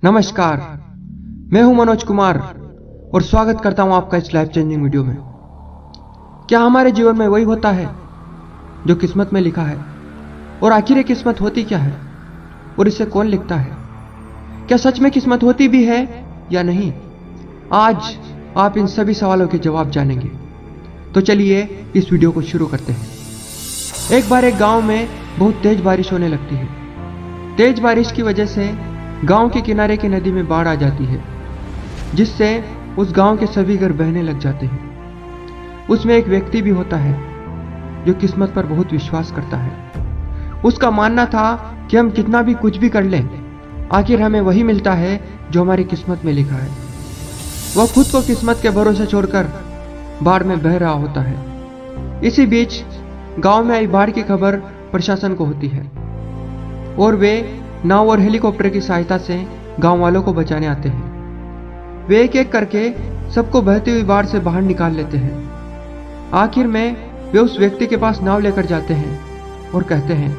नमस्कार, मैं हूं मनोज कुमार और स्वागत करता हूं आपका इस लाइफ चेंजिंग वीडियो में। क्या हमारे जीवन में वही होता है जो किस्मत में लिखा है? और आखिर ये किस्मत होती क्या है और इसे कौन लिखता है? क्या सच में किस्मत होती भी है या नहीं? आज आप इन सभी सवालों के जवाब जानेंगे। तो चलिए इस वीडियो को शुरू करते हैं। एक बार एक गांव में बहुत तेज बारिश होने लगती है। तेज बारिश की वजह से गांव के किनारे की नदी में बाढ़ आ जाती है, जिससे उस गांव के सभी घर बहने लग जाते हैं। उसमें एक व्यक्ति भी होता है जो किस्मत पर बहुत विश्वास करता है। उसका मानना था कि हम कितना भी कुछ भी कर लें, आखिर हमें वही मिलता है जो हमारी किस्मत में लिखा है। वह खुद को किस्मत के भरोसे छोड़कर बाढ़ में बह रहा होता है। इसी बीच गांव में आई बाढ़ की खबर प्रशासन को होती है और वे नाव और हेलीकॉप्टर की सहायता से गांव वालों को बचाने आते हैं। वे एक एक करके सबको बहती हुई बाढ़ से बाहर निकाल लेते हैं। आखिर में वे उस व्यक्ति के पास नाव लेकर जाते हैं और कहते हैं,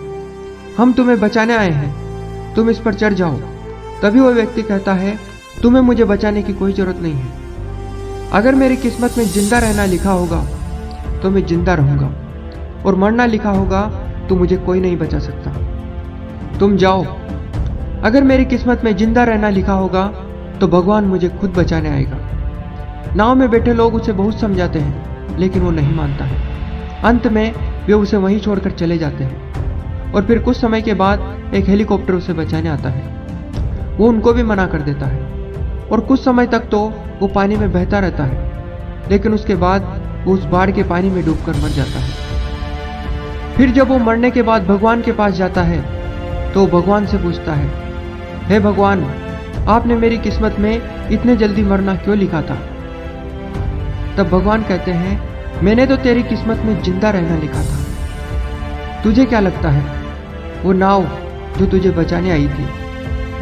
हम तुम्हें बचाने आए हैं, तुम इस पर चढ़ जाओ। तभी वह व्यक्ति कहता है, तुम्हें मुझे बचाने की कोई जरूरत नहीं है। अगर मेरी किस्मत में जिंदा रहना लिखा होगा तो मैं जिंदा रहूंगा, और मरना लिखा होगा तो मुझे कोई नहीं बचा सकता। तुम जाओ। अगर मेरी किस्मत में जिंदा रहना लिखा होगा तो भगवान मुझे खुद बचाने आएगा। नाव में बैठे लोग उसे बहुत समझाते हैं, लेकिन वो नहीं मानता है। अंत में वे उसे वहीं छोड़कर चले जाते हैं और फिर कुछ समय के बाद एक हेलीकॉप्टर उसे बचाने आता है। वो उनको भी मना कर देता है और कुछ समय तक तो वो पानी में बहता रहता है, लेकिन उसके बाद वो उस बाढ़ के पानी में डूबकर मर जाता है। फिर जब वो मरने के बाद भगवान के पास जाता है तो भगवान से पूछता है, हे भगवान, आपने मेरी किस्मत में इतने जल्दी मरना क्यों लिखा था? तब भगवान कहते हैं, मैंने तो तेरी किस्मत में जिंदा रहना लिखा था। तुझे क्या लगता है वो नाव जो तुझे बचाने आई थी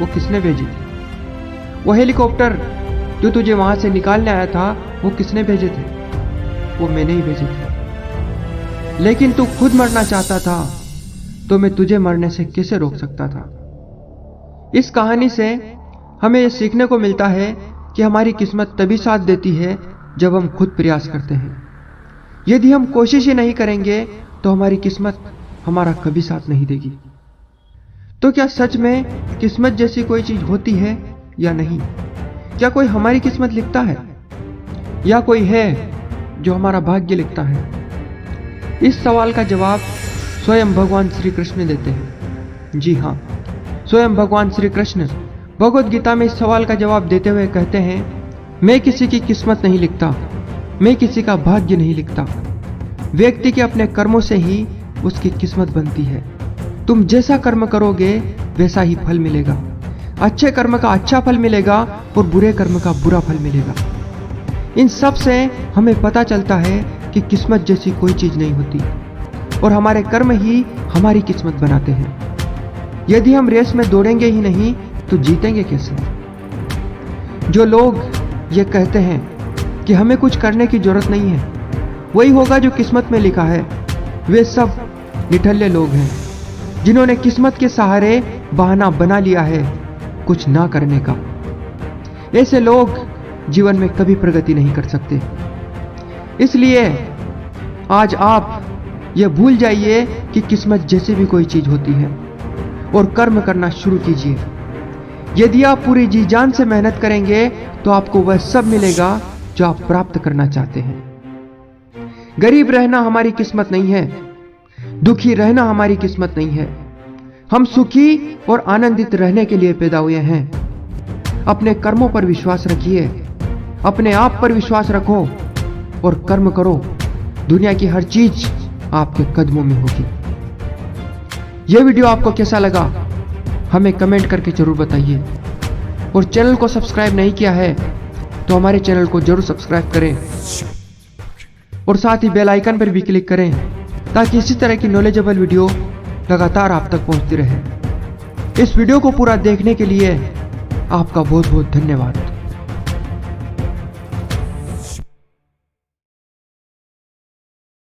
वो किसने भेजी थी? वो हेलीकॉप्टर जो तुझे वहां से निकालने आया था वो किसने भेजे थे? वो मैंने ही भेजे थे। लेकिन तू खुद मरना चाहता था तो मैं तुझे मरने से कैसे रोक सकता था? इस कहानी से हमें यह सीखने को मिलता है कि हमारी किस्मत तभी साथ देती है जब हम खुद प्रयास करते हैं। यदि हम कोशिश ही नहीं करेंगे तो हमारी किस्मत हमारा कभी साथ नहीं देगी। तो क्या सच में किस्मत जैसी कोई चीज होती है या नहीं? क्या कोई हमारी किस्मत लिखता है या कोई है जो हमारा भाग्य लिखता है? इस सवाल का जवाब स्वयं भगवान श्री कृष्ण देते हैं। जी हाँ, स्वयं भगवान श्री कृष्ण भगवद गीता में इस सवाल का जवाब देते हुए कहते हैं, मैं किसी की किस्मत नहीं लिखता, मैं किसी का भाग्य नहीं लिखता। व्यक्ति के अपने कर्मों से ही उसकी किस्मत बनती है। तुम जैसा कर्म करोगे वैसा ही फल मिलेगा। अच्छे कर्म का अच्छा फल मिलेगा और बुरे कर्म का बुरा फल मिलेगा। इन सब से हमें पता चलता है कि किस्मत जैसी कोई चीज नहीं होती और हमारे कर्म ही हमारी किस्मत बनाते हैं। यदि हम रेस में दौड़ेंगे ही नहीं तो जीतेंगे कैसे? जो लोग ये कहते हैं कि हमें कुछ करने की जरूरत नहीं है, वही होगा जो किस्मत में लिखा है, वे सब निठल्ले लोग हैं जिन्होंने किस्मत के सहारे बहाना बना लिया है कुछ ना करने का। ऐसे लोग जीवन में कभी प्रगति नहीं कर सकते। इसलिए आज आप यह भूल जाइए कि किस्मत जैसी भी कोई चीज होती है और कर्म करना शुरू कीजिए। यदि आप पूरी जी जान से मेहनत करेंगे तो आपको वह सब मिलेगा जो आप प्राप्त करना चाहते हैं। गरीब रहना हमारी किस्मत नहीं है, दुखी रहना हमारी किस्मत नहीं है। हम सुखी और आनंदित रहने के लिए पैदा हुए हैं। अपने कर्मों पर विश्वास रखिए, अपने आप पर विश्वास रखो और कर्म करो। दुनिया की हर चीज आपके कदमों में होगी। यह वीडियो आपको कैसा लगा हमें कमेंट करके जरूर बताइए, और चैनल को सब्सक्राइब नहीं किया है तो हमारे चैनल को जरूर सब्सक्राइब करें और साथ ही बेल आइकन पर भी क्लिक करें ताकि इसी तरह की नॉलेजेबल वीडियो लगातार आप तक पहुंचती रहे। इस वीडियो को पूरा देखने के लिए आपका बहुत बहुत धन्यवाद।